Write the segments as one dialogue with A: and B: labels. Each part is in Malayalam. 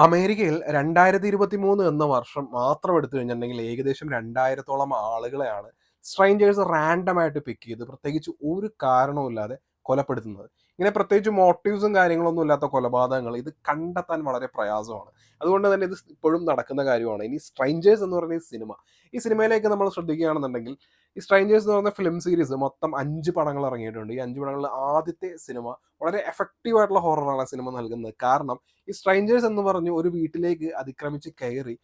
A: അമേരിക്കയിൽ 2023 എന്ന വർഷം മാത്രം എടുത്തു കഴിഞ്ഞിട്ടുണ്ടെങ്കിൽ ഏകദേശം 2000-ഓളം ആളുകളെയാണ് സ്ട്രേഞ്ചേഴ്സ് റാൻഡം ആയിട്ട് പിക്ക് ചെയ്ത് പ്രത്യേകിച്ച് ഒരു കാരണവുമില്ലാതെ കൊലപ്പെടുത്തുന്നത്. ഇങ്ങനെ പ്രത്യേകിച്ച് മോട്ടീവ്സും കാര്യങ്ങളൊന്നും ഇല്ലാത്ത കൊലപാതകങ്ങൾ ഇത് കണ്ടെത്താൻ വളരെ പ്രയാസമാണ്. അതുകൊണ്ട് തന്നെ ഇത് ഇപ്പോഴും നടക്കുന്ന കാര്യമാണ്. ഇനി സ്ട്രേഞ്ചേഴ്സ് എന്ന് പറയുന്ന ഈ സിനിമയിലേക്ക് നമ്മൾ ശ്രദ്ധിക്കുകയാണെന്നുണ്ടെങ്കിൽ ഈ സ്ട്രേഞ്ചേഴ്സ് എന്ന് പറയുന്ന ഫിലിം സീരീസ് മൊത്തം 5 പടങ്ങൾ ഇറങ്ങിയിട്ടുണ്ട്. ഈ 5 പടങ്ങളിൽ ആദ്യത്തെ സിനിമ വളരെ എഫക്റ്റീവ് ആയിട്ടുള്ള ഹൊററാണ് സിനിമ നൽകുന്നത്. കാരണം ഈ സ്ട്രേഞ്ചേഴ്സ് എന്ന് പറഞ്ഞ് ഒരു വീട്ടിലേക്ക് അതിക്രമിച്ച് കയറി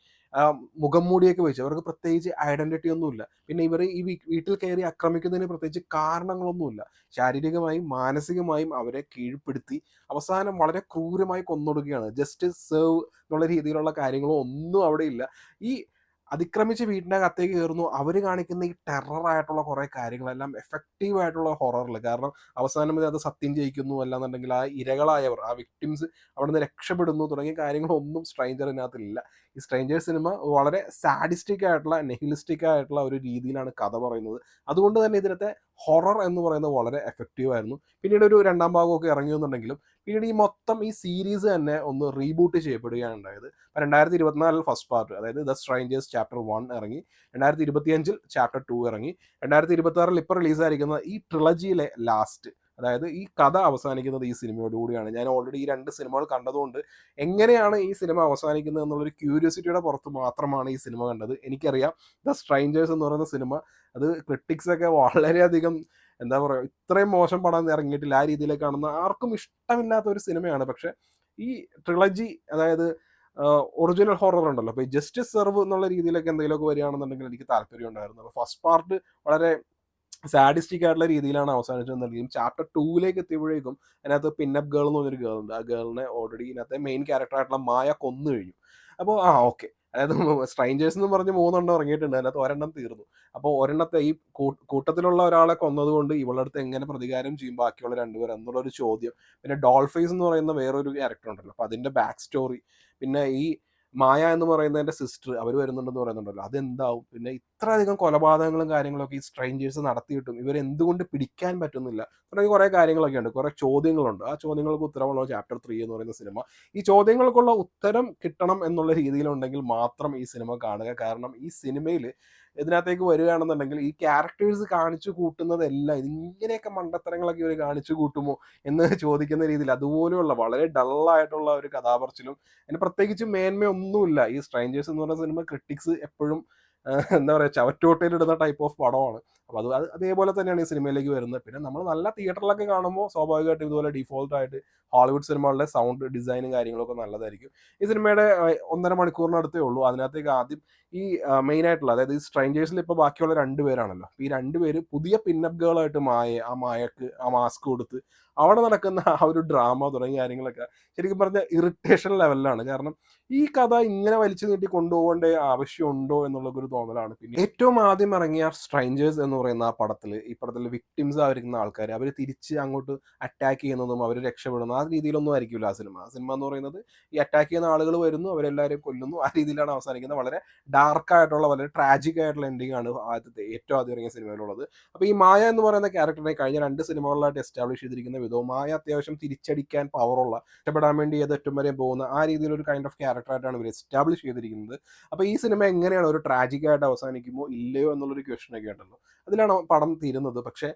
A: മുഖം മൂടിയൊക്കെ വെച്ച് അവർക്ക് പ്രത്യേകിച്ച് ഐഡന്റിറ്റി ഒന്നുമില്ല. പിന്നെ ഇവർ ഈ വീട്ടിൽ കയറി ആക്രമിക്കുന്നതിന് പ്രത്യേകിച്ച് കാരണങ്ങളൊന്നുമില്ല. ശാരീരികമായും മാനസികമായും അവരെ കീഴ്പ്പെടുത്തി അവസാനം വളരെ ക്രൂരമായി കൊന്നൊടുക്കുകയാണ്. ജസ്റ്റ് സെർവ് എന്നുള്ള രീതിയിലുള്ള കാര്യങ്ങളോ ഒന്നും അവിടെ ഇല്ല. ഈ അതിക്രമിച്ച് വീടിൻ്റെ അകത്തേക്ക് കയറുന്നു. അവർ കാണിക്കുന്ന ഈ ടെററായിട്ടുള്ള കുറേ കാര്യങ്ങളെല്ലാം എഫക്റ്റീവ് ആയിട്ടുള്ള ഹൊററിൽ. കാരണം അവസാനം വരെ അത് സത്യം ജയിക്കുന്നു. അല്ലാന്നുണ്ടെങ്കിൽ ആ ഇരകളായവർ, ആ വിക്ടിംസ് അവിടുന്ന് രക്ഷപ്പെടുന്നു തുടങ്ങിയ കാര്യങ്ങളൊന്നും സ്ട്രേഞ്ചറിനകത്തില്ല. ഈ സ്ട്രേഞ്ചേഴ്സ് സിനിമ വളരെ സാഡിസ്റ്റിക് ആയിട്ടുള്ള, നിഹിലിസ്റ്റിക് ആയിട്ടുള്ള ഒരു രീതിയിലാണ് കഥ പറയുന്നത്. അതുകൊണ്ട് തന്നെ ഇതിനകത്തെ ഹൊറർ എന്ന് പറയുന്നത് വളരെ എഫക്റ്റീവ് ആയിരുന്നു. പിന്നീട് ഒരു 2ാം ഭാഗമൊക്കെ ഇറങ്ങിയെന്നുണ്ടെങ്കിലും പിന്നീട് ഈ മൊത്തം ഈ സീരീസ് തന്നെ ഒന്ന് റീബൂട്ട് ചെയ്യപ്പെടുകയാണ് ഉണ്ടായത്. 2024 ഫസ്റ്റ് പാർട്ട്, അതായത് ദ സ്ട്രേഞ്ചേഴ്സ് ചാപ്റ്റർ 1 ഇറങ്ങി. 2025 ചാപ്റ്റർ 2 ഇറങ്ങി. 2026 ഇപ്പോൾ റിലീസായിരിക്കുന്ന ഈ ട്രിലജിയിലെ ലാസ്റ്റ്, അതായത് ഈ കഥ അവസാനിക്കുന്നത് ഈ സിനിമയോടുകൂടിയാണ്. ഞാൻ ഓൾറെഡി ഈ 2 സിനിമകൾ കണ്ടതുകൊണ്ട് എങ്ങനെയാണ് ഈ സിനിമ അവസാനിക്കുന്നത് എന്നുള്ളൊരു ക്യൂരിയോസിറ്റിയുടെ പുറത്ത് മാത്രമാണ് ഈ സിനിമ കണ്ടത്. എനിക്കറിയാം ദ സ്ട്രേഞ്ചേഴ്സ് എന്ന് പറയുന്ന സിനിമ അത് ക്രിട്ടിക്സൊക്കെ വളരെയധികം എന്താ പറയുക, ഇത്രയും മോശം പടം ഇറങ്ങിയിട്ടില്ല. ആ രീതിയിലേക്ക് കാണുന്ന ആർക്കും ഇഷ്ടമില്ലാത്ത ഒരു സിനിമയാണ്. പക്ഷേ ഈ ട്രിലജി, അതായത് ഒറിജിനൽ ഹൊറർ ഉണ്ടല്ലോ, അപ്പോൾ ഈ ജസ്റ്റിസ് സെർവ് എന്നുള്ള രീതിയിലൊക്കെ എന്തെങ്കിലുമൊക്കെ വരികയാണെന്നുണ്ടെങ്കിൽ എനിക്ക് താല്പര്യം ഉണ്ടായിരുന്നു. അപ്പോൾ ഫസ്റ്റ് പാർട്ട് വളരെ സാഡിസ്റ്റിക് ആയിട്ടുള്ള രീതിയിലാണ് അവസാനിച്ചതെന്നുണ്ടെങ്കിലും ചാപ്റ്റർ 2ലേക്ക് എത്തിയപ്പോഴേക്കും അതിനകത്ത് പിന്നപ്പ് ഗേൾ എന്ന് പറഞ്ഞൊരു ഗേൾ ഉണ്ട്. ആ ഗേളിനെ ഓൾറെഡി ഇതിനകത്തെ മെയിൻ ക്യാരക്ടറായിട്ടുള്ള മായ കൊന്നു കഴിഞ്ഞു. അപ്പോൾ ഓക്കെ, അതായത് സ്ട്രേഞ്ചേഴ്സ് എന്ന് പറഞ്ഞ് 3 എണ്ണം ഇറങ്ങിയിട്ടുണ്ട്. അതിനകത്ത് ഒരെണ്ണം തീർന്നു. അപ്പോൾ ഒരെണ്ണത്തെ ഈ കൂട്ടത്തിലുള്ള ഒരാളെ കൊന്നതുകൊണ്ട് ഇവളുടെ അടുത്ത് എങ്ങനെ പ്രതികാരം ചെയ്യും ബാക്കിയുള്ള 2 പേർ എന്നുള്ളൊരു ചോദ്യം. പിന്നെ ഡോൾഫേസ് എന്ന് പറയുന്ന വേറൊരു ക്യാരക്ടർ ഉണ്ടല്ലോ, അപ്പോൾ അതിൻ്റെ ബാക്ക് സ്റ്റോറി. പിന്നെ ഈ മായ എന്ന് പറയുന്നതിൻ്റെ സിസ്റ്റർ അവർ വരുന്നുണ്ടെന്ന് പറയുന്നുണ്ടല്ലോ, അതെന്താവും. പിന്നെ ഇത്രയധികം കൊലപാതകങ്ങളും കാര്യങ്ങളൊക്കെ ഈ സ്ട്രേഞ്ചേഴ്സ് നടത്തിയിട്ടും ഇവരെന്തുകൊണ്ട് പിടിക്കാൻ പറ്റുന്നില്ല തുടങ്ങി കുറേ കാര്യങ്ങളൊക്കെ ഉണ്ട്. കുറേ ചോദ്യങ്ങളുണ്ട്. ആ ചോദ്യങ്ങൾക്ക് ഉത്തരമുള്ള ചാപ്റ്റർ 3 എന്ന് പറയുന്ന സിനിമ. ഈ ചോദ്യങ്ങൾക്കുള്ള ഉത്തരം കിട്ടണം എന്നുള്ള രീതിയിലുണ്ടെങ്കിൽ മാത്രം ഈ സിനിമ കാണുക. കാരണം ഈ സിനിമയിൽ ഇതിനകത്തേക്ക് വരികയാണെന്നുണ്ടെങ്കിൽ ഈ ക്യാരക്ടേഴ്സ് കാണിച്ചു കൂട്ടുന്നതെല്ലാം ഇങ്ങനെയൊക്കെ മണ്ടത്തരങ്ങളൊക്കെ ഇവർ കാണിച്ചു കൂട്ടുമോ എന്ന് ചോദിക്കുന്ന രീതിയിൽ അതുപോലെയുള്ള വളരെ ഡള്ളായിട്ടുള്ള ഒരു കഥാപറച്ചിലും അതിന് പ്രത്യേകിച്ച് മേന്മയൊന്നുമില്ല. ഈ സ്ട്രേഞ്ചേഴ്സ് എന്ന് പറയുന്ന സിനിമ ക്രിട്ടിക്സ് എപ്പോഴും എന്താ പറയുക, ചവറ്റുകൊട്ടയിലിടുന്ന ടൈപ്പ് ഓഫ് പടമാണ്. അപ്പോൾ അത് അതേപോലെ തന്നെയാണ് ഈ സിനിമയിലേക്ക് വരുന്നത്. പിന്നെ നമ്മൾ നല്ല തിയേറ്ററിലൊക്കെ കാണുമ്പോൾ സ്വാഭാവികമായിട്ടും ഇതുപോലെ ഡീഫോൾട്ട് ആയിട്ട് ഹോളിവുഡ് സിനിമകളുടെ സൗണ്ട് ഡിസൈനും കാര്യങ്ങളൊക്കെ നല്ലതായിരിക്കും. ഈ സിനിമയുടെ 1.5 മണിക്കൂറിനടുത്തേ ഉള്ളൂ. അതിനകത്തേക്ക് ആദ്യം ഈ മെയിൻ ആയിട്ടുള്ള, അതായത് ഈ സ്ട്രേഞ്ചേഴ്സിൽ ഇപ്പോൾ ബാക്കിയുള്ള 2 പേരാണല്ലോ. അപ്പോൾ ഈ 2 പേര് പുതിയ പിന്നപ്പ് ഗേളായിട്ട് ആ മായക്ക് ആ മാസ്ക് കൊടുത്ത് അവിടെ നടക്കുന്ന ആ ഒരു ഡ്രാമ തുടങ്ങിയ കാര്യങ്ങളൊക്കെ ശരിക്കും പറഞ്ഞാൽ ഇറിറ്റേഷൻ ലെവലിലാണ്. കാരണം ഈ കഥ ഇങ്ങനെ വലിച്ചു നീട്ടി കൊണ്ടുപോകേണ്ട ആവശ്യമുണ്ടോ എന്നുള്ളൊരു തോന്നലാണ്. പിന്നെ ഏറ്റവും ആദ്യം ഇറങ്ങിയ സ്ട്രേഞ്ചേഴ്സ് എന്ന് പറയുന്ന ആ പടത്തിൽ, ഈ പടത്തിൽ വിക്ടിംസ് ആയിരിക്കുന്ന ആൾക്കാർ അവർ തിരിച്ച് അങ്ങോട്ട് അറ്റാക്ക് ചെയ്യുന്നതും അവർ രക്ഷപ്പെടുന്നു ആ രീതിയിലൊന്നും ആയിരിക്കില്ല ആ സിനിമ. ആ സിനിമ എന്ന് പറയുന്നത് ഈ അറ്റാക്ക് ചെയ്യുന്ന ആളുകൾ വരുന്നു, അവരെല്ലാവരെയും കൊല്ലുന്നു, ആ രീതിയിലാണ് അവസാനിക്കുന്നത്. വളരെ ഡാർക്കായിട്ടുള്ള, വളരെ ട്രാജിക് ആയിട്ടുള്ള എൻഡിങ് ആണ് ആദ്യത്തെ ഏറ്റവും ആദ്യം ഇറങ്ങിയ സിനിമയിലുള്ളത്. അപ്പോൾ ഈ മായ എന്ന് പറയുന്ന ക്യാരക്ടറിനെ കഴിഞ്ഞ 2 സിനിമകളിലായിട്ട് എസ്റ്റാബ്ലിഷ് ചെയ്തിരിക്കുന്ന വിധവും മായ അത്യാവശ്യം തിരിച്ചടിക്കാൻ പവറുള്ള, രക്ഷപ്പെടാൻ വേണ്ടി ഏതറ്റം വരെ പോകുന്ന ആ രീതിയിലൊരു കൈൻഡ് ഓഫ് ക്യാരക്ടറായിട്ടാണ് ഇവർ എസ്റ്റാബ്ലിഷ് ചെയ്തിരിക്കുന്നത്. അപ്പോൾ ഈ സിനിമ എങ്ങനെയാണ്, ഒരു ട്രാജിക് ആയിട്ട് അവസാനിക്കുമോ ഇല്ലയോ എന്നുള്ളൊരു ക്വസ്റ്റനൊക്കെ ഉണ്ടല്ലോ, അതിലാണ് പടം തീരുന്നത്. പക്ഷേ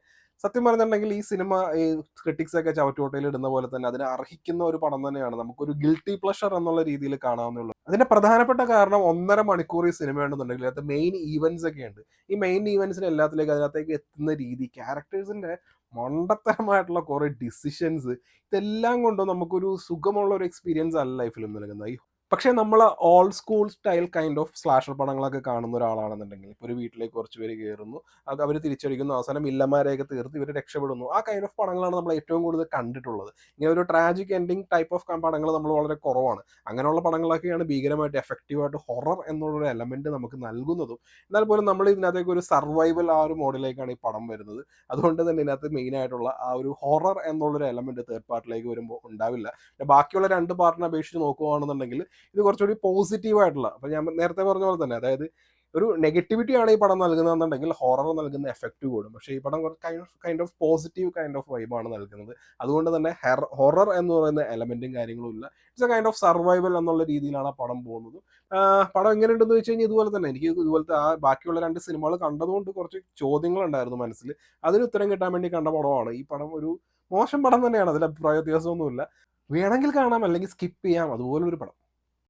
A: സത്യം പറഞ്ഞിട്ടുണ്ടെങ്കിൽ ഈ സിനിമ ഈ ക്രിട്ടിക്സ് ഒക്കെ ചവറ്റുകൊട്ടയിൽ ഇടുന്ന പോലെ തന്നെ അതിനെ അർഹിക്കുന്ന ഒരു പടം തന്നെയാണ്. നമുക്കൊരു ഗിൽറ്റി പ്ലഷർ എന്നുള്ള രീതിയിൽ കാണാവുന്നുള്ളൂ. അതിന്റെ പ്രധാനപ്പെട്ട കാരണം 1.5 മണിക്കൂർ ഈ സിനിമ ഉണ്ടെന്നുണ്ടെങ്കിൽ അതിനകത്ത് മെയിൻ ഈവൻസ് ഒക്കെ ഉണ്ട്. ഈ മെയിൻ ഈവൻസിന് എല്ലാത്തിലേക്ക് അതിനകത്തേക്ക് എത്തുന്ന രീതി, ക്യാരക്ടേഴ്സിന്റെ മണ്ടത്തരമായിട്ടുള്ള കുറേ ഡിസിഷൻസ്, ഇതെല്ലാം കൊണ്ടും നമുക്കൊരു സുഖമുള്ള ഒരു എക്സ്പീരിയൻസ് അല്ല ഈ ഫിലിം നൽകുന്നത്. പക്ഷേ നമ്മൾ old school style kind of slasher പടങ്ങളൊക്കെ കാണുന്ന ഒരാളാണെന്നുണ്ടെങ്കിൽ, ഇപ്പോൾ ഒരു വീട്ടിലേക്ക് കുറച്ച് പേര് കയറുന്നു, അത് അവർ തിരിച്ചടിക്കുന്നു, അവസാനം വില്ലന്മാരെയൊക്കെ തീർത്ത് ഇവർ രക്ഷപ്പെടുന്നു, ആ കൈൻഡ് ഓഫ് പടങ്ങളാണ് നമ്മൾ ഏറ്റവും കൂടുതൽ കണ്ടിട്ടുള്ളത്. ഇങ്ങനെ ഒരു ട്രാജിക് എൻഡിങ് ടൈപ്പ് ഓഫ് പടങ്ങൾ നമ്മൾ വളരെ കുറവാണ്. അങ്ങനെയുള്ള പടങ്ങളൊക്കെയാണ് ഭീകരമായിട്ട് എഫക്റ്റീവായിട്ട് ഹൊറർ എന്നുള്ളൊരു എലമെന്റ് നമുക്ക് നൽകുന്നതും. എന്നാൽ പോലും നമ്മൾ ഇതിനകത്തേക്ക് ഒരു സർവൈവൽ ആ ഒരു മോഡിലേക്കാണ് ഈ പടം വരുന്നത്. അതുകൊണ്ട് തന്നെ ഇതിനകത്ത് മെയിൻ ആയിട്ടുള്ള ആ ഒരു ഹൊറർ എന്നുള്ളൊരു എലമെന്റ് തേർഡ് പാർട്ടിലേക്ക് വരുമ്പോൾ ഉണ്ടാവില്ല. ബാക്കിയുള്ള 2 പാർട്ടിനെ അപേക്ഷിച്ച് നോക്കുകയാണെന്നുണ്ടെങ്കിൽ ഇത് കുറച്ചുകൂടി പോസിറ്റീവ് ആയിട്ടുള്ള, അപ്പോൾ ഞാൻ നേരത്തെ പറഞ്ഞ പോലെ തന്നെ, അതായത് ഒരു നെഗറ്റിവിറ്റി ആണ് ഈ പടം നൽകുന്നതെന്നുണ്ടെങ്കിൽ ഹൊറർ നൽകുന്ന എഫക്റ്റ് കൂടും. പക്ഷേ ഈ പടം കുറച്ച് kind of positive kind of വൈബാണ് നൽകുന്നത്. അതുകൊണ്ട് തന്നെ ഹൊറർ എന്ന് പറയുന്ന എലമെന്റും കാര്യങ്ങളും ഇല്ല. It's A kind of survival എന്നുള്ള രീതിയിലാണ് ആ പടം പോകുന്നത്. പടം എങ്ങനെയുണ്ടെന്ന് ചോദിച്ചു കഴിഞ്ഞാൽ ഇതുപോലെ തന്നെ എനിക്ക് ഇതുപോലത്തെ ആ ബാക്കിയുള്ള 2 സിനിമകൾ കണ്ടതുകൊണ്ട് കുറച്ച് ചോദ്യങ്ങളുണ്ടായിരുന്നു മനസ്സിൽ. അതിന് ഉത്തരം കിട്ടാൻ വേണ്ടി കണ്ട പടമാണ്. ഈ പടം ഒരു മോശം പടം തന്നെയാണ്. അതിൽ അഭിപ്രായ വ്യത്യാസമൊന്നുമില്ല. വേണമെങ്കിൽ കാണാം അല്ലെങ്കിൽ സ്കിപ്പ് ചെയ്യാം. അതുപോലൊരു പടം.